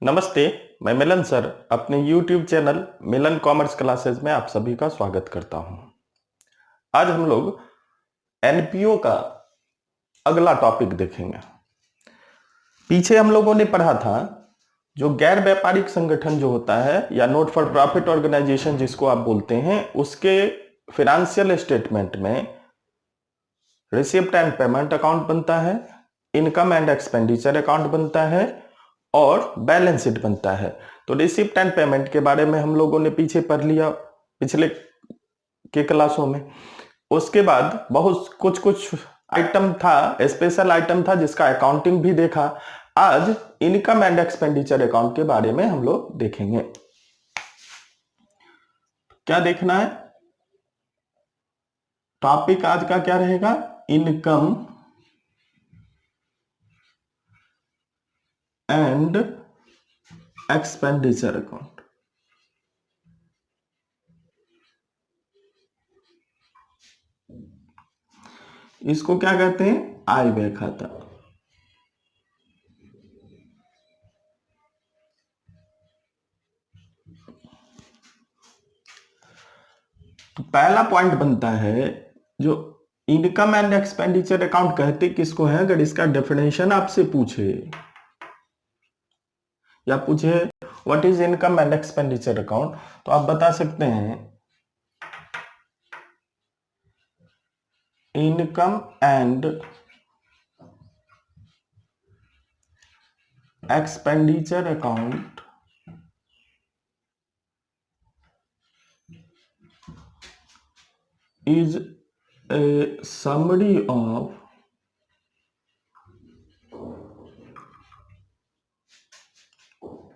नमस्ते। मैं मिलन सर अपने YouTube चैनल मिलन कॉमर्स क्लासेस में आप सभी का स्वागत करता हूं। आज हम लोग एनपीओ का अगला टॉपिक देखेंगे। पीछे हम लोगों ने पढ़ा था जो गैर व्यापारिक संगठन जो होता है या नॉट फॉर प्रॉफिट ऑर्गेनाइजेशन जिसको आप बोलते हैं, उसके फाइनेंशियल स्टेटमेंट में रिसिप्ट एंड पेमेंट अकाउंट बनता है, इनकम एंड एक्सपेंडिचर अकाउंट बनता है और बैलेंस शीट बनता है। तो रिसिप्ट एंड पेमेंट के बारे में हम लोगों ने पीछे पढ़ लिया पिछले के क्लासों में। उसके बाद बहुत कुछ आइटम था, स्पेशल आइटम था जिसका अकाउंटिंग भी देखा। आज इनकम एंड एक्सपेंडिचर अकाउंट के बारे में हम लोग देखेंगे। क्या देखना है? टॉपिक आज का क्या रहेगा? Income and expenditure account. इसको क्या कहते हैं? आय व्यय खाता। तो पहला पॉइंट बनता है जो इनकम एंड एक्सपेंडिचर अकाउंट कहते किसको है। अगर इसका डेफिनेशन आपसे पूछे या पूछे what is income and expenditure account, तो आप बता सकते हैं income and expenditure account is a summary of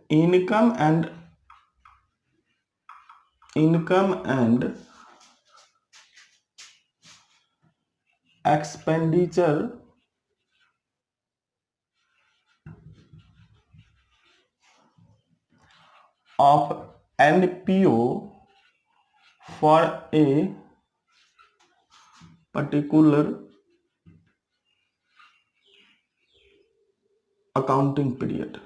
income and expenditure of NPO for a particular accounting period।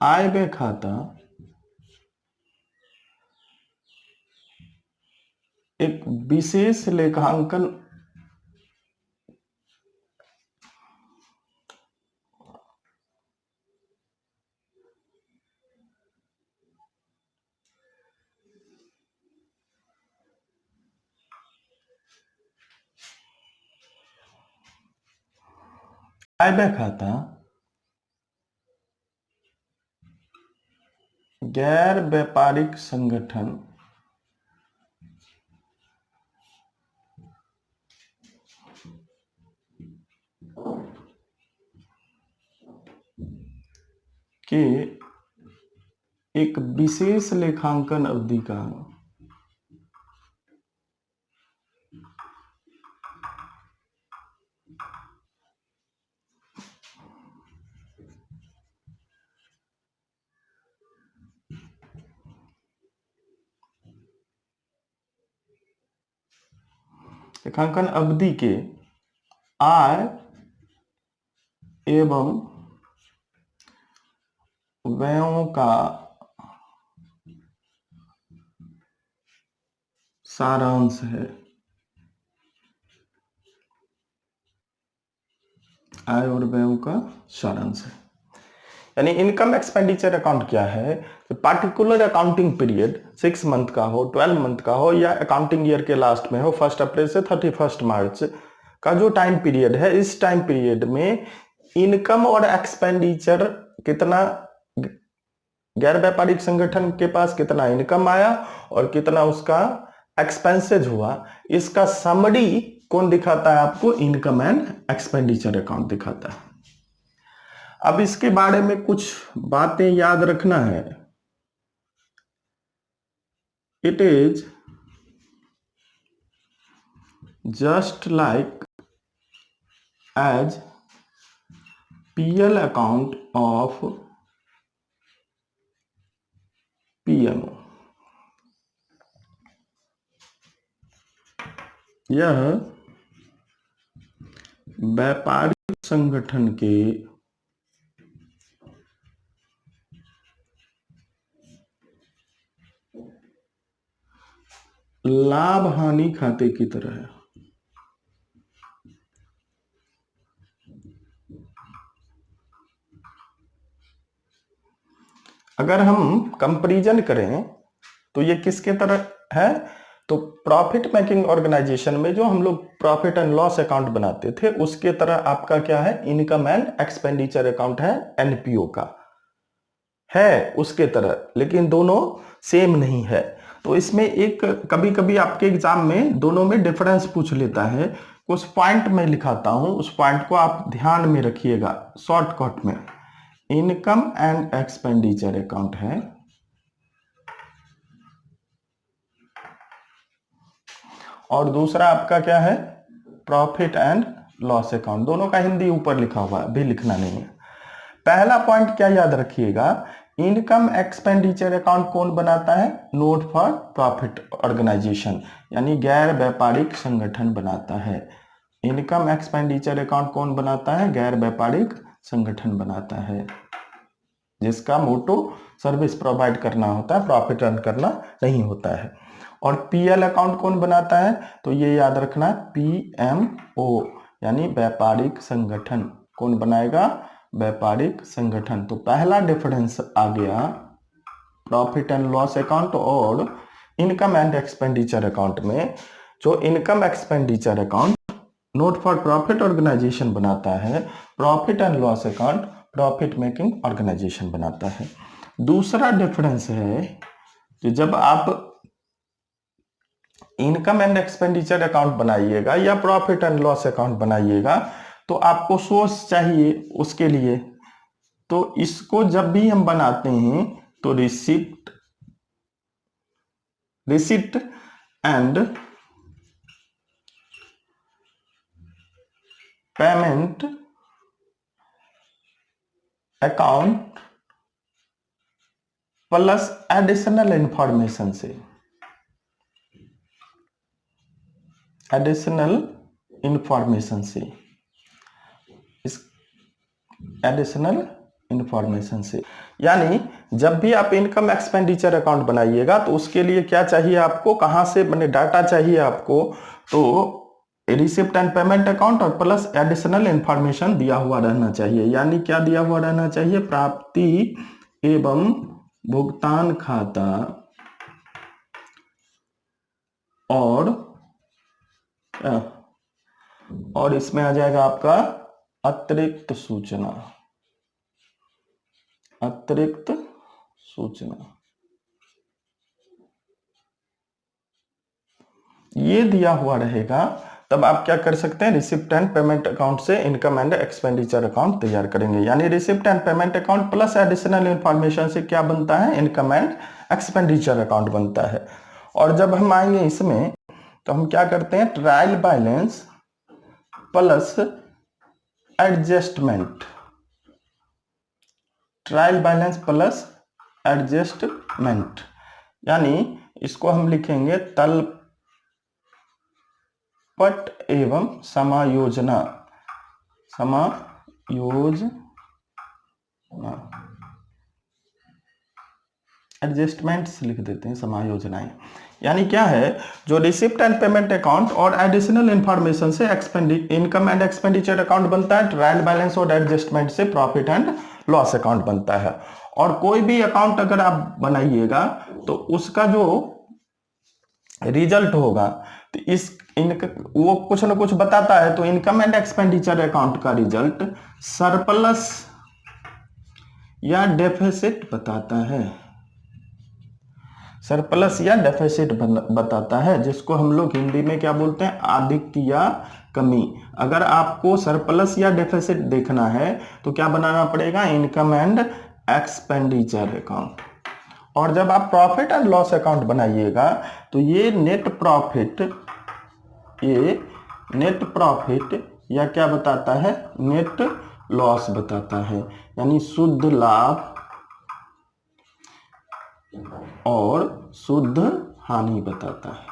आय व्यय खाता एक विशेष लेखांकन आय व्यय खाता गैर व्यापारिक संगठन के एक विशेष लेखांकन अवधि का लेखांकन अवधि के आय एवं व्ययों का सारांश है। आय और व्ययों का सारांश है। यानी इनकम एक्सपेंडिचर अकाउंट क्या है? पार्टिकुलर अकाउंटिंग पीरियड 6 मंथ का हो, 12 मंथ का हो या अकाउंटिंग ईयर के लास्ट में हो, 1 अप्रैल से 31 मार्च का जो टाइम पीरियड है, इस टाइम पीरियड में इनकम और एक्सपेंडिचर कितना, गैर व्यापारिक संगठन के पास कितना इनकम आया और कितना उसका एक्सपेंसेज हुआ, इसका समरी कौन दिखाता है आपको? इनकम एंड एक्सपेंडिचर अकाउंट दिखाता है। अब इसके बारे में कुछ बातें याद रखना है। It is just like as PL account of PMO, यह व्यापारिक संगठन के लाभ हानि खाते की तरह है। अगर हम कंपैरिजन करें तो ये किसके तरह है, तो प्रॉफिट मेकिंग ऑर्गेनाइजेशन में जो हम लोग प्रॉफिट एंड लॉस अकाउंट बनाते थे उसके तरह आपका क्या है, इनकम एंड एक्सपेंडिचर अकाउंट है, एनपीओ का है उसके तरह, लेकिन दोनों सेम नहीं है। तो इसमें एक कभी कभी आपके एग्जाम में दोनों में डिफरेंस पूछ लेता है। कुछ पॉइंट में लिखाता हूं, उस पॉइंट को आप ध्यान में रखिएगा शॉर्टकट में। इनकम एंड एक्सपेंडिचर अकाउंट है, और दूसरा आपका क्या है, प्रॉफिट एंड लॉस अकाउंट। दोनों का हिंदी ऊपर लिखा हुआ है, अभी लिखना नहीं है। पहला पॉइंट क्या याद रखिएगा, इनकम एक्सपेंडिचर अकाउंट कौन बनाता है, नोट फॉर प्रॉफिट ऑर्गेनाइजेशन, यानी गैर व्यापारिक संगठन बनाता है। इनकम एक्सपेंडिचर अकाउंट कौन बनाता है, गैर व्यापारिक संगठन बनाता है, जिसका मोटो सर्विस प्रोवाइड करना होता है, प्रॉफिट अर्न करना नहीं होता है। और पीएल अकाउंट कौन बनाता है, तो ये याद रखना, पीएमओ यानी व्यापारिक संगठन। कौन बनाएगा, व्यापारिक संगठन। तो पहला डिफरेंस आ गया प्रॉफिट एंड लॉस अकाउंट और इनकम एंड एक्सपेंडिचर अकाउंट में। जो income expenditure account not for profit organisation बनाता है, profit and loss account profit making organisation बनाता है। दूसरा डिफरेंस है कि जब आप इनकम एंड एक्सपेंडिचर अकाउंट बनाइएगा या प्रॉफिट एंड लॉस अकाउंट बनाइएगा तो आपको सोर्स चाहिए उसके लिए। तो इसको जब भी हम बनाते हैं तो receipt and payment account plus additional information से, एडिशनल इंफॉर्मेशन से, यानी जब भी आप इनकम एक्सपेंडिचर अकाउंट बनाइएगा तो उसके लिए क्या चाहिए आपको, कहां से मैंने डाटा चाहिए आपको, तो रिसिप्ट एंड पेमेंट अकाउंट और प्लस एडिशनल इंफॉर्मेशन दिया हुआ रहना चाहिए। यानी क्या दिया हुआ रहना चाहिए, प्राप्ति एवं भुगतान खाता और इसमें आ जाएगा आपका अतिरिक्त सूचना, ये दिया हुआ रहेगा। तब आप क्या कर सकते हैं, रिसिप्ट एंड पेमेंट अकाउंट से इनकम एंड एक्सपेंडिचर अकाउंट तैयार करेंगे। यानी receipt and payment account plus additional information से क्या बनता है, इनकम एंड एक्सपेंडिचर अकाउंट बनता है। और जब हम आएंगे इसमें तो हम क्या करते हैं, trial balance plus adjustment, trial balance plus adjustment, यानी इसको हम लिखेंगे तलपट एवं समायोजना, एडजस्टमेंट्स लिख देते हैं, समायोजनाएं। यानी क्या है, जो रिसिप्ट एंड पेमेंट अकाउंट और एडिशनल इंफॉर्मेशन से इनकम एंड एक्सपेंडिचर अकाउंट बनता है, ट्रायल बैलेंस और एडजस्टमेंट से प्रॉफिट एंड लॉस अकाउंट बनता है। और कोई भी अकाउंट अगर आप बनाइएगा तो उसका जो रिजल्ट होगा तो वो कुछ ना कुछ बताता है। तो इनकम एंड एक्सपेंडिचर अकाउंट का रिजल्ट सरप्लस या डेफिसिट बताता है, सरप्लस या डेफिसिट बताता है, जिसको हम लोग हिंदी में क्या बोलते हैं, आधिक्य या कमी। अगर आपको सरप्लस या डेफिसिट देखना है तो क्या बनाना पड़ेगा, इनकम एंड एक्सपेंडिचर अकाउंट। और जब आप प्रॉफिट एंड लॉस अकाउंट बनाइएगा तो ये नेट प्रॉफिट या क्या बताता है, नेट लॉस बताता है, यानी शुद्ध लाभ और शुद्ध हानि बताता है।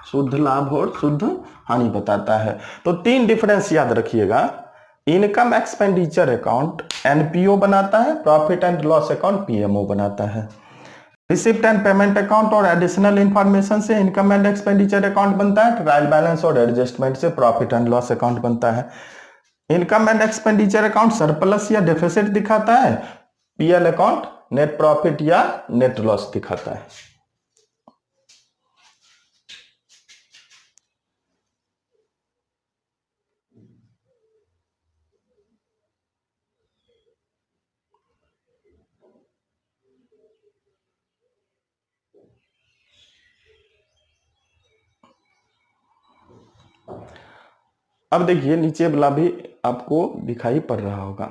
शुद्ध लाभ और शुद्ध हानि बताता है। तो 3 डिफरेंस याद रखिएगा। इनकम एक्सपेंडिचर अकाउंट एनपीओ बनाता है, profit and loss account PMO बनाता है। रिसिप्ट एंड पेमेंट अकाउंट और एडिशनल इंफॉर्मेशन से इनकम एंड एक्सपेंडिचर अकाउंट बनता है। ट्रायल बैलेंस और एडजस्टमेंट से प्रॉफिट एंड लॉस अकाउंट बनता है। Income and expenditure account surplus या डेफिसिट दिखाता है। पीएल अकाउंट नेट प्रॉफिट या नेट लॉस दिखाता है। अब देखिए नीचे वाला भी आपको दिखाई पड़ रहा होगा।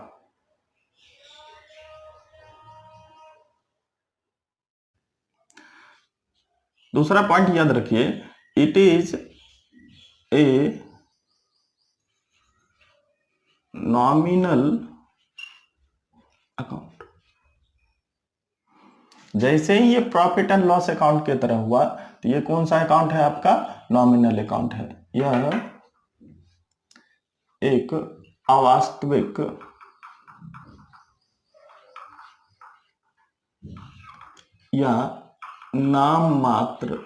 दूसरा पॉइंट याद रखिए, it is a nominal account. जैसे ही ये प्रॉफिट एंड लॉस अकाउंट की तरह हुआ, तो ये कौन सा अकाउंट है? आपका नॉमिनल अकाउंट है। यह एक अवास्तविक या नाम मात्र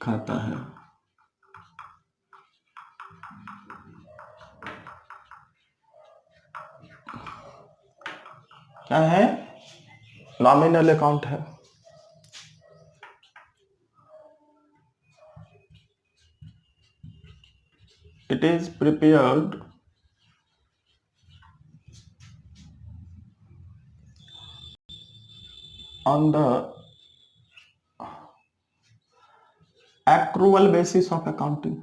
खाता है। क्या है? नॉमिनल अकाउंट है। It is prepared on the accrual basis of accounting।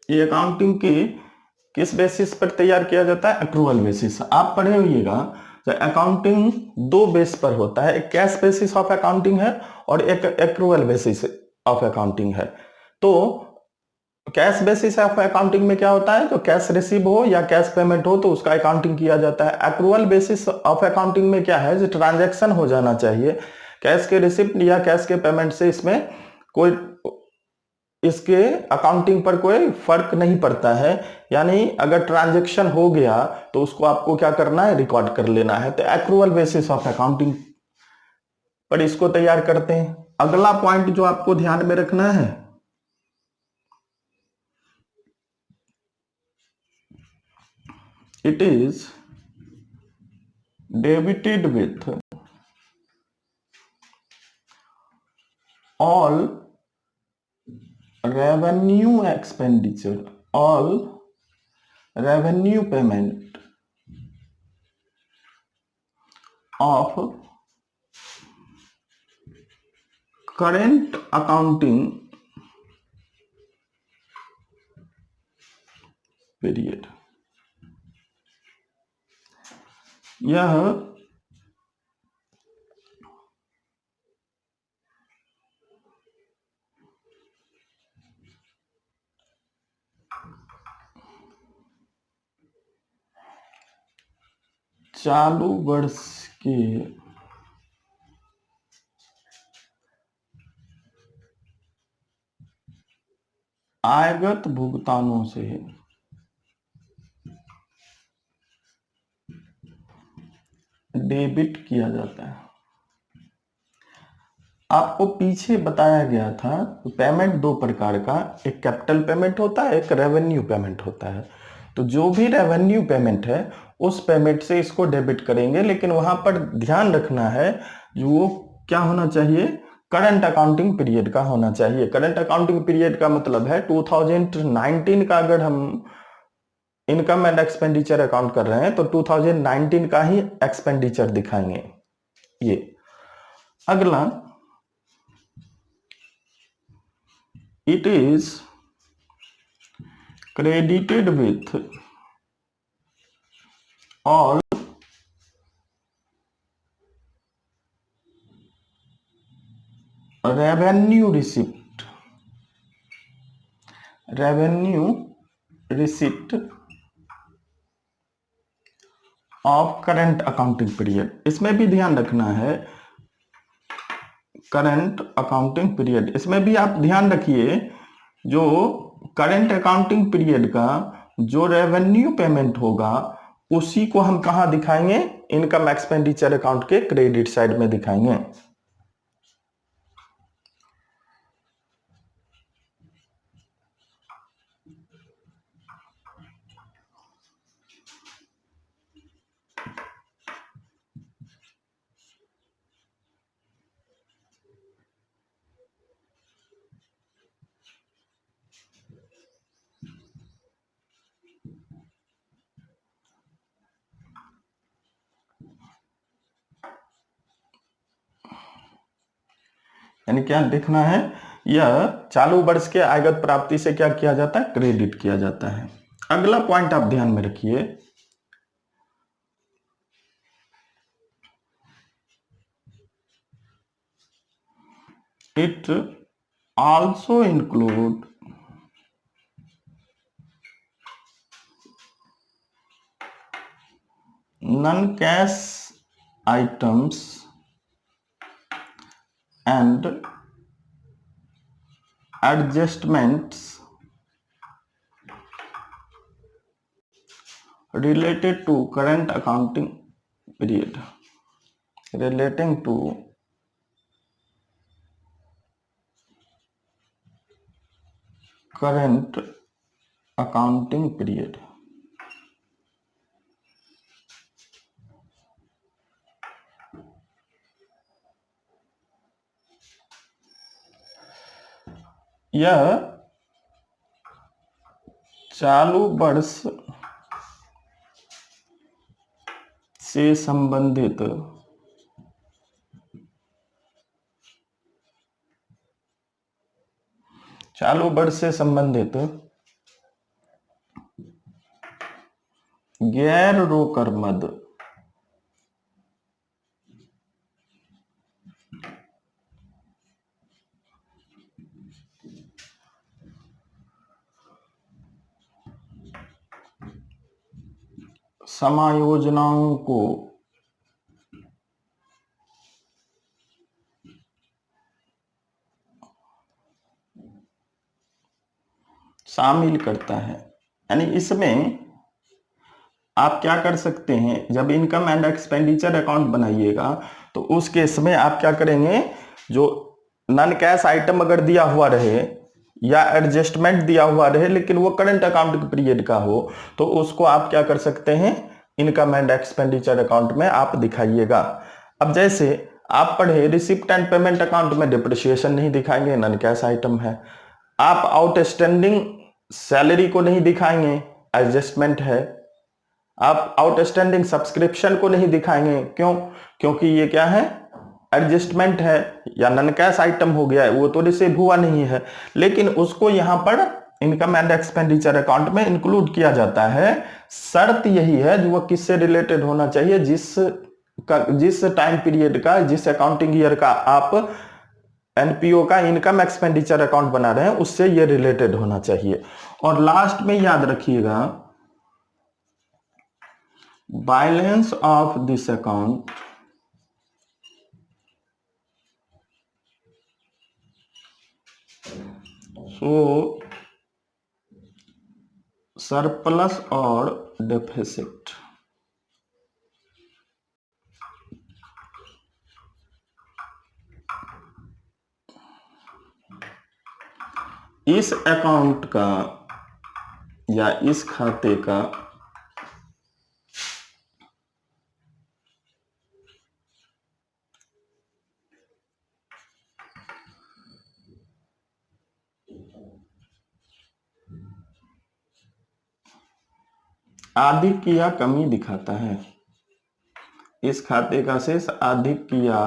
ये अकाउंटिंग के किस बेसिस पर तैयार किया जाता है? Accrual basis. आप पढ़े होइएगा, अकाउंटिंग 2 बेस पर होता है। एक कैश बेसिस ऑफ अकाउंटिंग है और एक एक्रूअल बेसिस ऑफ अकाउंटिंग है। तो कैश बेसिस ऑफ अकाउंटिंग में क्या होता है? जो कैश रिसीव हो या कैश पेमेंट हो तो उसका अकाउंटिंग किया जाता है। एक्रूअल बेसिस ऑफ अकाउंटिंग में क्या है? जो ट्रांजैक्शन हो जाना चाहिए, कैश के रिसिप्ट या कैश के पेमेंट से इसमें कोई इसके अकाउंटिंग पर कोई फर्क नहीं पड़ता है। यानी अगर ट्रांजैक्शन हो गया तो उसको आपको क्या करना है? रिकॉर्ड कर लेना है। तो एक्रूअल बेसिस ऑफ अकाउंटिंग पर इसको तैयार करते हैं। अगला पॉइंट जो आपको ध्यान में रखना है, it is debited with all revenue expenditure, all revenue payment of current accounting period। यह चालू वर्ष के आयगत भुगतानों से डेबिट किया जाता है। आपको पीछे बताया गया था पेमेंट 2 प्रकार का, एक कैपिटल पेमेंट होता है, एक रेवेन्यू पेमेंट होता है। तो जो भी रेवेन्यू पेमेंट है उस पेमेंट से इसको डेबिट करेंगे, लेकिन वहां पर ध्यान रखना है जो वो क्या होना चाहिए, करंट अकाउंटिंग पीरियड का होना चाहिए। करंट अकाउंटिंग पीरियड का मतलब है 2019 का अगर हम इनकम एंड एक्सपेंडिचर अकाउंट कर रहे हैं तो 2019 का ही एक्सपेंडिचर दिखाएंगे। ये अगला, it is credited with all revenue receipt of current accounting period। इसमें भी ध्यान रखना है, करंट अकाउंटिंग पीरियड, इसमें भी आप ध्यान रखिए जो करंट अकाउंटिंग पीरियड का जो रेवेन्यू पेमेंट होगा उसी को हम कहां दिखाएंगे, इनकम एक्सपेंडिचर अकाउंट के क्रेडिट साइड में दिखाएंगे। यानी क्या देखना है, यह चालू वर्ष के आयगत प्राप्ति से क्या किया जाता है, क्रेडिट किया जाता है। अगला पॉइंट आप ध्यान में रखिए, it also include non cash items and adjustments related to current accounting period, relating to current accounting period। यह चालू वर्ष से संबंधित गैर रोकर मद समायोजनाओं को शामिल करता है। यानी इसमें आप क्या कर सकते हैं, जब इनकम एंड एक्सपेंडिचर अकाउंट बनाइएगा तो उस केस में आप क्या करेंगे, जो नॉन कैश आइटम अगर दिया हुआ रहे या एडजस्टमेंट दिया हुआ रहे लेकिन वो करंट अकाउंट पीरियड का हो तो उसको आप क्या कर सकते हैं, इनकम एंड एक्सपेंडिचर अकाउंट में आप दिखाइएगा। अब जैसे आप पढ़े रिसिप्ट एंड पेमेंट अकाउंट में डिप्रिसिएशन नहीं दिखाएंगे, नॉन कैश आइटम है। आप आउटस्टैंडिंग सैलरी को नहीं दिखाएंगे, एडजस्टमेंट है। आप आउटस्टैंडिंग सब्सक्रिप्शन को नहीं दिखाएंगे, क्यों, क्योंकि ये क्या है, एडजस्टमेंट है या नॉन कैश आइटम हो गया है, वो तो रिसीव हुआ नहीं है, लेकिन उसको यहां पर इनकम एंड एक्सपेंडिचर अकाउंट में इंक्लूड किया जाता है। शर्त यही है जो वो किससे रिलेटेड होना चाहिए, जिस टाइम पीरियड का, जिस अकाउंटिंग ईयर का आप एनपीओ का इनकम एक्सपेंडिचर अकाउंट बना रहे हैं उससे ये रिलेटेड होना चाहिए। और लास्ट में याद रखिएगा, balance of this account so surplus और डेफिसिट। इस अकाउंट का या इस खाते का अधिक या कमी दिखाता है। इस खाते का शेष अधिक या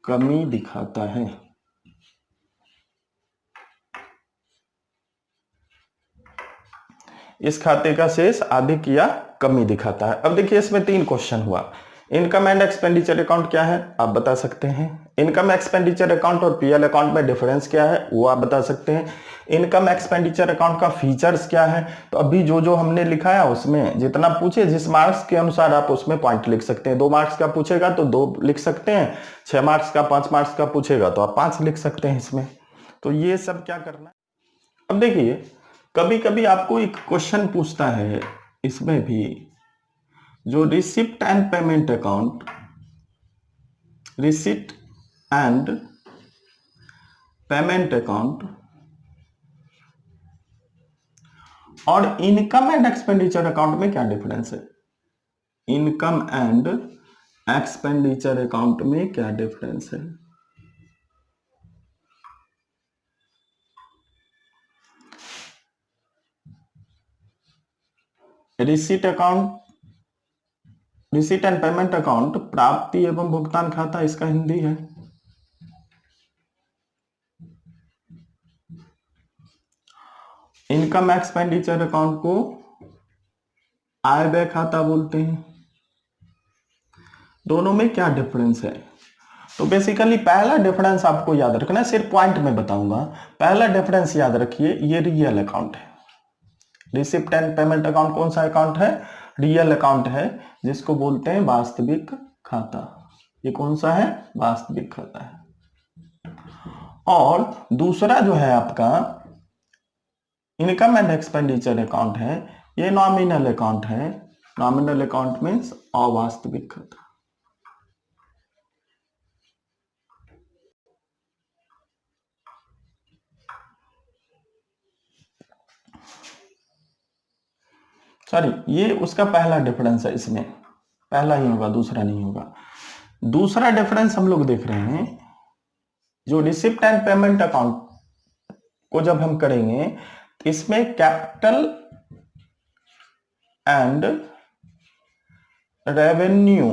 कमी दिखाता है। इस खाते का शेष अधिक या कमी दिखाता है। अब देखिए इसमें 3 क्वेश्चन हुआ। इनकम एंड एक्सपेंडिचर अकाउंट क्या है आप बता सकते हैं। इनकम एक्सपेंडिचर अकाउंट और पीएल अकाउंट में डिफरेंस क्या है वो आप बता सकते हैं। इनकम एक्सपेंडिचर अकाउंट का फीचर्स क्या है। तो अभी जो जो हमने लिखा है उसमें जितना पूछे जिस मार्क्स के अनुसार आप उसमें पॉइंट लिख सकते हैं। 2 मार्क्स का पूछेगा तो 2 लिख सकते हैं, 6 मार्क्स का 5 मार्क्स का पूछेगा तो आप 5 लिख सकते हैं इसमें। तो ये सब क्या करना है। अब देखिए कभी कभी आपको एक क्वेश्चन पूछता है इसमें भी, जो receipt and payment account, receipt and payment account और इनकम एंड एक्सपेंडिचर अकाउंट में क्या डिफरेंस है। इनकम एंड एक्सपेंडिचर अकाउंट में क्या डिफरेंस है। Receipt account, receipt and payment account प्राप्ति एवं भुगतान खाता, इसका हिंदी है। इनकम एक्सपेंडिचर अकाउंट को आय व्यय खाता बोलते हैं। दोनों में क्या डिफरेंस है। तो बेसिकली पहला डिफरेंस आपको याद रखना है, सिर्फ पॉइंट में बताऊंगा। पहला डिफरेंस याद रखिए, ये रियल अकाउंट है। रिसिप्ट एंड पेमेंट अकाउंट कौन सा अकाउंट है, रियल अकाउंट है, जिसको बोलते हैं वास्तविक खाता। ये कौन सा है, वास्तविक खाता है। और दूसरा जो है आपका इनकम एंड एक्सपेंडिचर अकाउंट है, ये नॉमिनल अकाउंट है। नॉमिनल अकाउंट मीन्स अवास्तविक खाता। सॉरी, ये उसका पहला डिफरेंस है, इसमें पहला ही होगा, दूसरा नहीं होगा। दूसरा डिफरेंस हम लोग देख रहे हैं, जो रिसिप्ट एंड पेमेंट अकाउंट को जब हम करेंगे तो इसमें कैपिटल एंड रेवेन्यू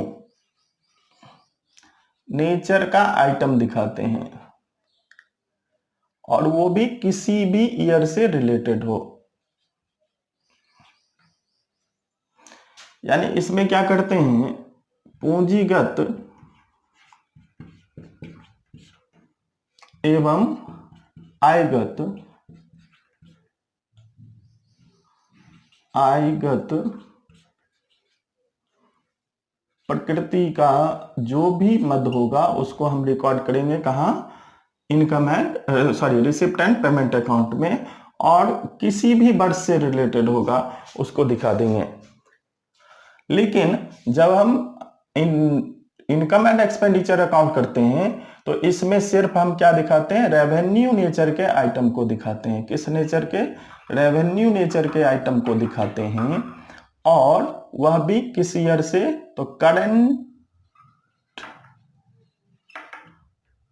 नेचर का आइटम दिखाते हैं, और वो भी किसी भी ईयर से रिलेटेड हो। यानी इसमें क्या करते हैं, पूंजीगत एवं आयगत प्रकृति का जो भी मद होगा उसको हम रिकॉर्ड करेंगे कहाँ, income and receipt and payment account में, और किसी भी वर्ष से रिलेटेड होगा उसको दिखा देंगे। लेकिन जब हम इनकम एंड एक्सपेंडिचर अकाउंट करते हैं तो इसमें सिर्फ हम क्या दिखाते हैं, रेवेन्यू नेचर के आइटम को दिखाते हैं। किस नेचर के, रेवेन्यू नेचर के आइटम को दिखाते हैं, और वह भी किस ईयर से, तो करंट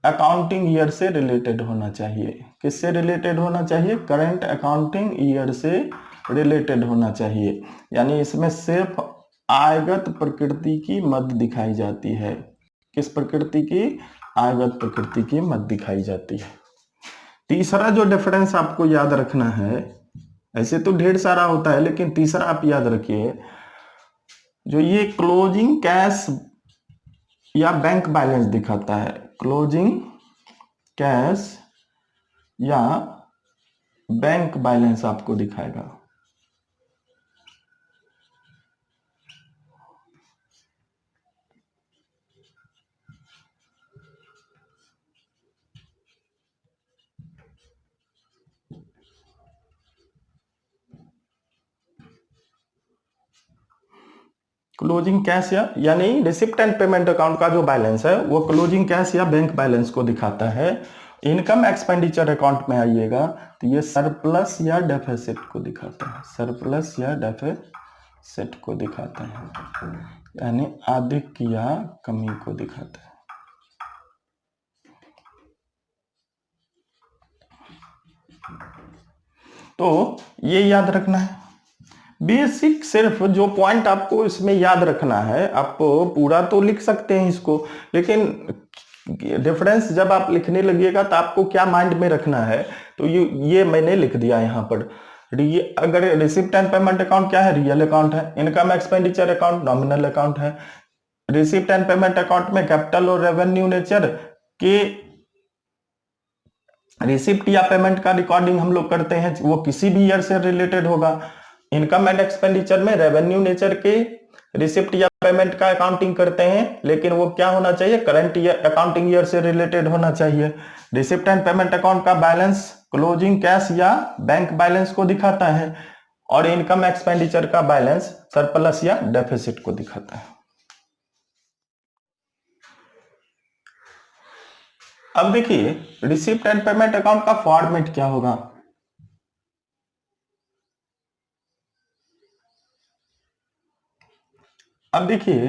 अकाउंटिंग ईयर से रिलेटेड होना चाहिए। किससे रिलेटेड होना चाहिए, करंट अकाउंटिंग ईयर से रिलेटेड होना चाहिए। यानी इसमें सिर्फ आयगत प्रकृति की मद दिखाई जाती है। किस प्रकृति की, आयगत प्रकृति की मद दिखाई जाती है। तीसरा जो डिफरेंस आपको याद रखना है, ऐसे तो ढेर सारा होता है लेकिन तीसरा आप याद रखिए, जो ये क्लोजिंग कैश या बैंक बैलेंस दिखाता है, क्लोजिंग कैश या बैंक बैलेंस आपको दिखाएगा। क्लोजिंग कैश यानी रिसिप्ट एंड पेमेंट अकाउंट का जो बैलेंस है वो क्लोजिंग कैश या बैंक बैलेंस को दिखाता है। इनकम एक्सपेंडिचर अकाउंट में आइएगा तो ये सरप्लस या डेफिसिट को दिखाता है, सरप्लस या डेफिसिट को दिखाता है, यानी अधिक या कमी को दिखाता है। तो ये याद रखना है। बेसिक सिर्फ जो पॉइंट आपको इसमें याद रखना है, आप पूरा तो लिख सकते हैं इसको, लेकिन डिफरेंस जब आप लिखने लगिएगा तो आपको क्या माइंड में रखना है, तो ये मैंने लिख दिया यहाँ पर। अगर रिसिप्ट एंड पेमेंट अकाउंट क्या है, रियल अकाउंट है। Income expenditure account nominal account है। रिसिप्ट एंड पेमेंट अकाउंट में कैपिटल और रेवेन्यू नेचर के रिसिप्ट या पेमेंट का रिकॉर्डिंग हम लोग करते हैं, वो किसी भी ईयर से रिलेटेड होगा। इनकम एंड एक्सपेंडिचर में रेवेन्यू नेचर के रिसिप्ट या पेमेंट का अकाउंटिंग करते हैं, लेकिन वो क्या होना चाहिए, करंट ईयर अकाउंटिंग ईयर से रिलेटेड होना चाहिए। रिसिप्ट एंड पेमेंट अकाउंट का बैलेंस क्लोजिंग कैश या बैंक बैलेंस को दिखाता है, और इनकम एक्सपेंडिचर का बैलेंस सरप्लस या डेफिसिट को दिखाता है। अब देखिए रिसिप्ट एंड पेमेंट अकाउंट का फॉर्मेट क्या होगा। अब देखिए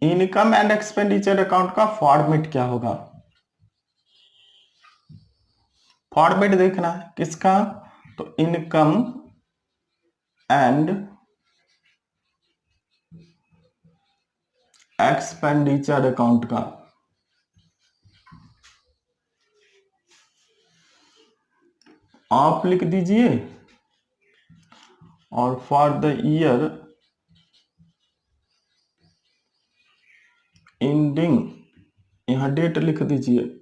इनकम एंड एक्सपेंडिचर अकाउंट का फॉर्मेट क्या होगा। फॉर्मेट देखना है किसका, तो इनकम एंड एक्सपेंडिचर अकाउंट का। आप लिख दीजिए और फॉर द ईयर एंडिंग, यहां डेट लिख दीजिए।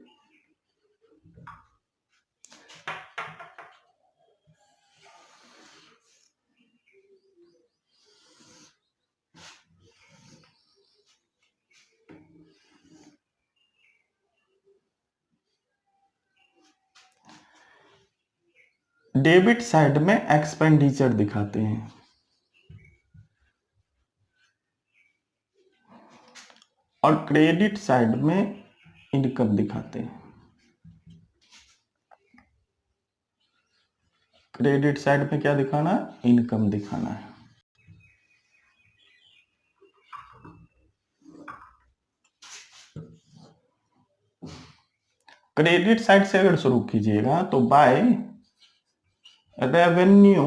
डेबिट साइड में एक्सपेंडिचर दिखाते हैं, और क्रेडिट साइड में इनकम दिखाते हैं। क्रेडिट साइड में क्या दिखाना है, इनकम दिखाना है। क्रेडिट साइड से अगर शुरू कीजिएगा तो बाय रेवेन्यू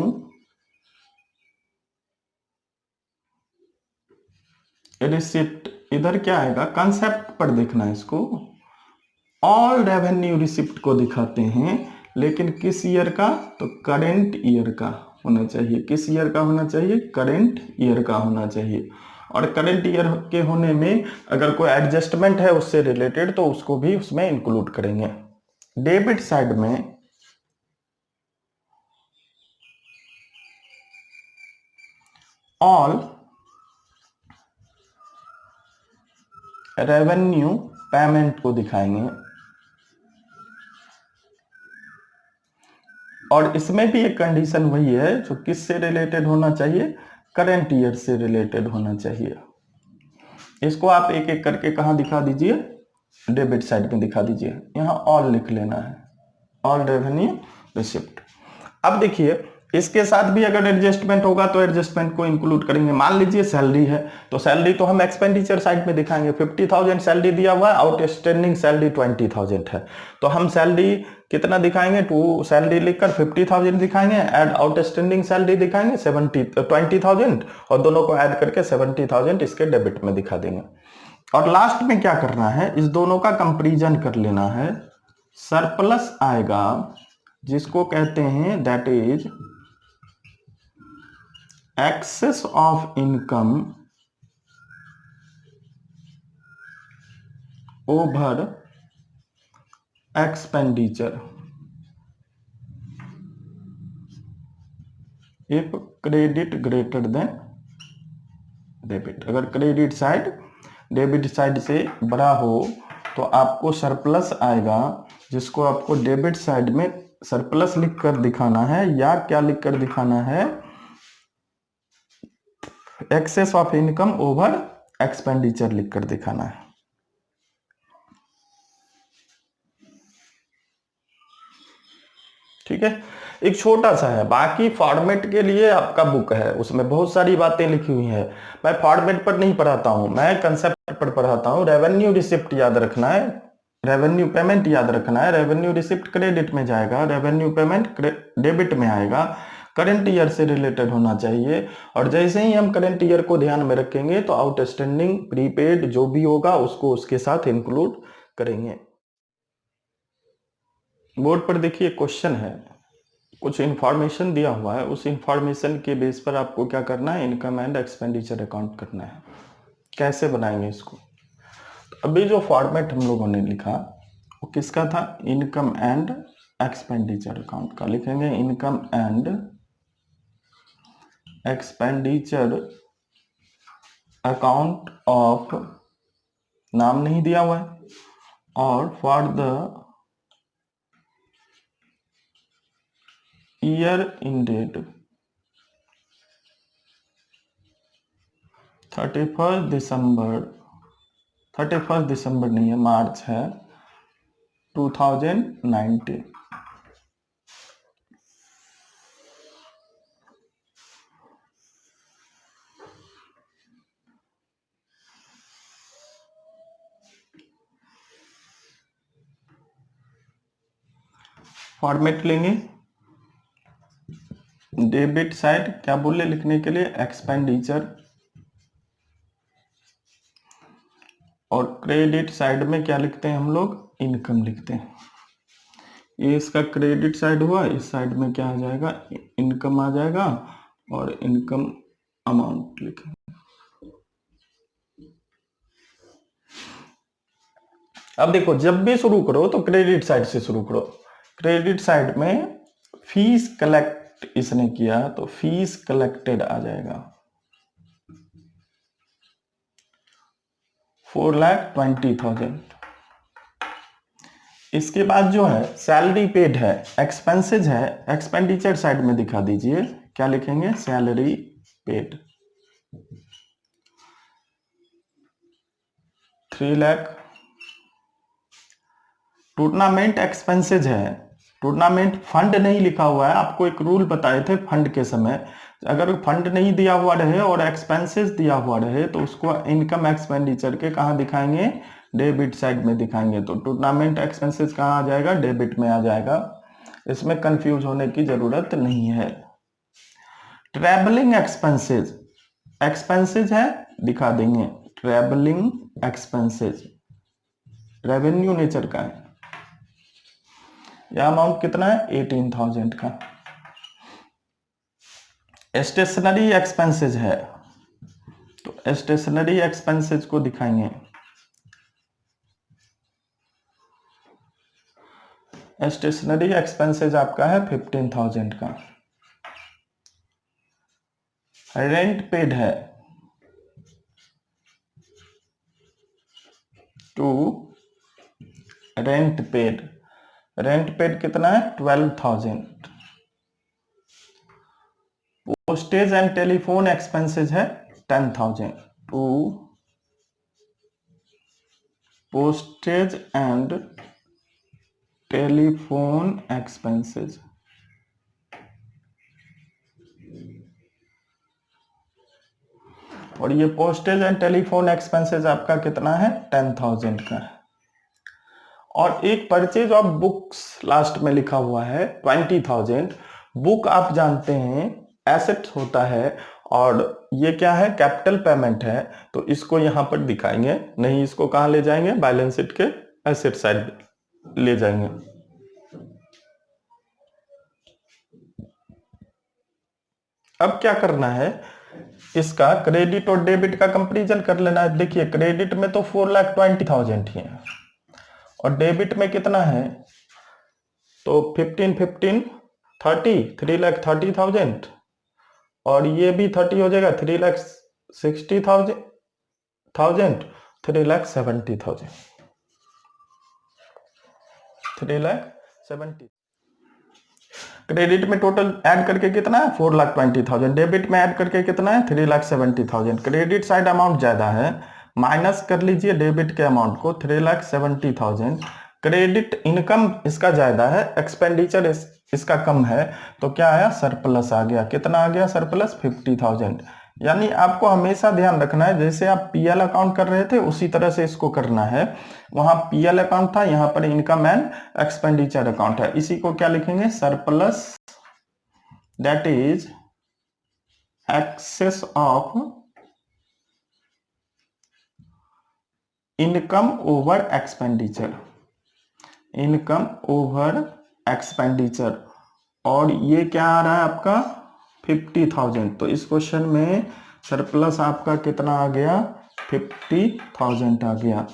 रिसिप्ट, इधर क्या आएगा, कंसेप्ट पर देखना है इसको। ऑल रेवेन्यू रिसिप्ट को दिखाते हैं, लेकिन किस ईयर का, तो करेंट ईयर का होना चाहिए। किस ईयर का होना चाहिए, करेंट ईयर का होना चाहिए। और करेंट ईयर के होने में अगर कोई एडजस्टमेंट है उससे रिलेटेड तो उसको भी उसमें इंक्लूड करेंगे। डेबिट साइड में ऑल रेवेन्यू पेमेंट को दिखाएंगे, और इसमें भी एक कंडीशन वही है जो किससे रिलेटेड होना चाहिए, करंट ईयर से रिलेटेड होना चाहिए। इसको आप एक एक करके कहां दिखा दीजिए, डेबिट साइड में दिखा दीजिए। यहां ऑल लिख लेना है, ऑल रेवेन्यू रिसिप्ट। अब देखिए इसके साथ भी अगर एडजस्टमेंट होगा तो एडजस्टमेंट को इंक्लूड करेंगे। मान लीजिए सैलरी है, तो सैलरी तो हम एक्सपेंडिचर साइड में दिखाएंगे। 50,000 सैलरी दिया हुआ है, आउटस्टैंडिंग सैलरी 20,000 है, तो हम सैलरी कितना दिखाएंगे, टू सैलरी लिखकर 50,000 दिखाएंगे, एड आउटस्टैंडिंग सैलरी दिखाएंगे 20,000, और दोनों को ऐड करके 70,000 इसके डेबिट में दिखा देंगे। और लास्ट में क्या करना है, इस दोनों का कंपैरिजन कर लेना है। सरप्लस आएगा जिसको कहते हैं that is excess of income over expenditure if credit greater than debit. अगर क्रेडिट साइड डेबिट साइड से बड़ा हो तो आपको सरप्लस आएगा, जिसको आपको डेबिट साइड में सरप्लस लिखकर दिखाना है, या क्या लिखकर दिखाना है, excess of income over expenditure लिखकर दिखाना है। ठीक है, एक छोटा सा है, बाकी फॉर्मेट के लिए आपका बुक है, उसमें बहुत सारी बातें लिखी हुई है। मैं फॉर्मेट पर नहीं पढ़ाता हूं, मैं कंसेप्ट पर पढ़ाता हूं। रेवेन्यू रिसिप्ट याद रखना है, रेवेन्यू पेमेंट याद रखना है। रेवेन्यू रिसिप्ट क्रेडिट में जाएगा, रेवेन्यू पेमेंट डेबिट में आएगा। करंट ईयर से रिलेटेड होना चाहिए। और जैसे ही हम करंट ईयर को ध्यान में रखेंगे तो आउटस्टैंडिंग प्रीपेड जो भी होगा उसको उसके साथ इंक्लूड करेंगे। बोर्ड पर देखिए क्वेश्चन है, कुछ इंफॉर्मेशन दिया हुआ है, उस इंफॉर्मेशन के बेस पर आपको क्या करना है, इनकम एंड एक्सपेंडिचर अकाउंट करना है। कैसे बनाएंगे इसको? तो अभी जो फॉर्मेट हम लोगों ने लिखा वो किसका था, इनकम एंड एक्सपेंडिचर अकाउंट का। लिखेंगे income and expenditure account of, नाम नहीं दिया हुआ है, और फॉर द ईयर इंडेड 31 दिसंबर नहीं है, मार्च है 2019। फॉर्मेट लेंगे, डेबिट साइड क्या बोले लिखने के लिए, एक्सपेंडिचर, और क्रेडिट साइड में क्या लिखते हैं हम लोग, इनकम लिखते हैं। ये इसका क्रेडिट साइड हुआ, इस साइड में क्या आ जाएगा, इनकम आ जाएगा, और इनकम अमाउंट लिखेंगे। अब देखो जब भी शुरू करो तो क्रेडिट साइड से शुरू करो। क्रेडिट साइड में फीस कलेक्ट इसने किया तो फीस कलेक्टेड आ जाएगा 4,20,000। इसके बाद जो है सैलरी पेड है, एक्सपेंसेज है, एक्सपेंडिचर साइड में दिखा दीजिए, क्या लिखेंगे, salary paid 3 lakh. Tournament expenses है, टूर्नामेंट फंड नहीं लिखा हुआ है, आपको एक रूल बताए थे फंड के समय, अगर फंड नहीं दिया हुआ रहे और एक्सपेंसेस दिया हुआ रहे तो उसको इनकम एक्सपेंडिचर के कहाँ दिखाएंगे, डेबिट साइड में दिखाएंगे। तो टूर्नामेंट एक्सपेंसेस कहाँ आ जाएगा, डेबिट में आ जाएगा, इसमें कंफ्यूज होने की जरूरत नहीं है। ट्रैवलिंग एक्सपेंसेज, एक्सपेंसेज है दिखा देंगे, ट्रैवलिंग एक्सपेंसेज रेवेन्यू नेचर का है, यह अमाउंट कितना है, 18,000 का। स्टेशनरी एक्सपेंसेज है तो स्टेशनरी एक्सपेंसेज को दिखाएंगे, स्टेशनरी एक्सपेंसेज आपका है 15,000 का। रेंट पेड है to rent paid, rent paid कितना है, 12,000। पोस्टेज एंड टेलीफोन एक्सपेंसेज है 10,000 to postage and telephone expenses. और ये पोस्टेज एंड टेलीफोन एक्सपेंसेज आपका कितना है, 10,000 का है। और एक परचेज ऑफ बुक्स लास्ट में लिखा हुआ है 20,000। बुक आप जानते हैं एसेट होता है और ये क्या है, कैपिटल पेमेंट है, तो इसको यहां पर दिखाएंगे नहीं, इसको कहां ले जाएंगे, बैलेंस शीट के एसेट साइड ले जाएंगे। अब क्या करना है, इसका क्रेडिट और डेबिट का कंपैरिजन कर लेना है। देखिए क्रेडिट में तो 4,20,000 ही है और डेबिट में कितना है, तो 15 30 3,30,000 और ये भी 30 हो जाएगा 3,60,000 3,70,000 3,70,000। क्रेडिट में टोटल ऐड करके कितना है, 4,20,000। डेबिट में ऐड करके कितना है, 3,70,000। क्रेडिट साइड अमाउंट ज्यादा है, माइनस कर लीजिए डेबिट के अमाउंट को, 3,70,000। क्रेडिट इनकम इसका ज्यादा है, एक्सपेंडिचर इसका कम है, तो क्या आया, सरप्लस आ गया। कितना आ गया सरप्लस, 50,000। यानी आपको हमेशा ध्यान रखना है, जैसे आप पीएल अकाउंट कर रहे थे उसी तरह से इसको करना है। वहां पीएल अकाउंट था, यहाँ पर इनकम एंड एक्सपेंडिचर अकाउंट है, इसी को क्या लिखेंगे, surplus that is excess of income over expenditure, income over expenditure, और ये क्या आ रहा है आपका 50,000। तो इस क्वेश्चन में सरप्लस आपका कितना आ गया 50,000 आ गया,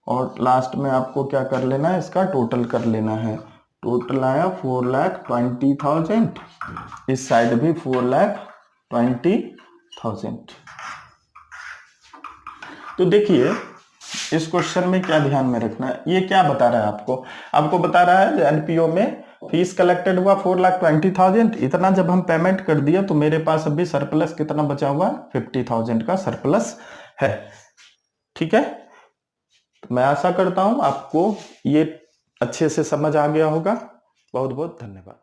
और लास्ट में आपको क्या कर लेना है, इसका टोटल कर लेना है। टोटल आया 4,20,000, इस साइड भी 4,20,000। तो देखिए इस क्वेश्चन में क्या ध्यान में रखना है, ये क्या बता रहा है आपको, आपको बता रहा है एनपीओ में फीस कलेक्टेड हुआ 4,20,000, इतना जब हम पेमेंट कर दिया तो मेरे पास अभी सरप्लस कितना बचा हुआ 50,000 का सरप्लस है। ठीक है, तो मैं आशा करता हूं आपको ये अच्छे से समझ आ गया होगा। बहुत बहुत धन्यवाद।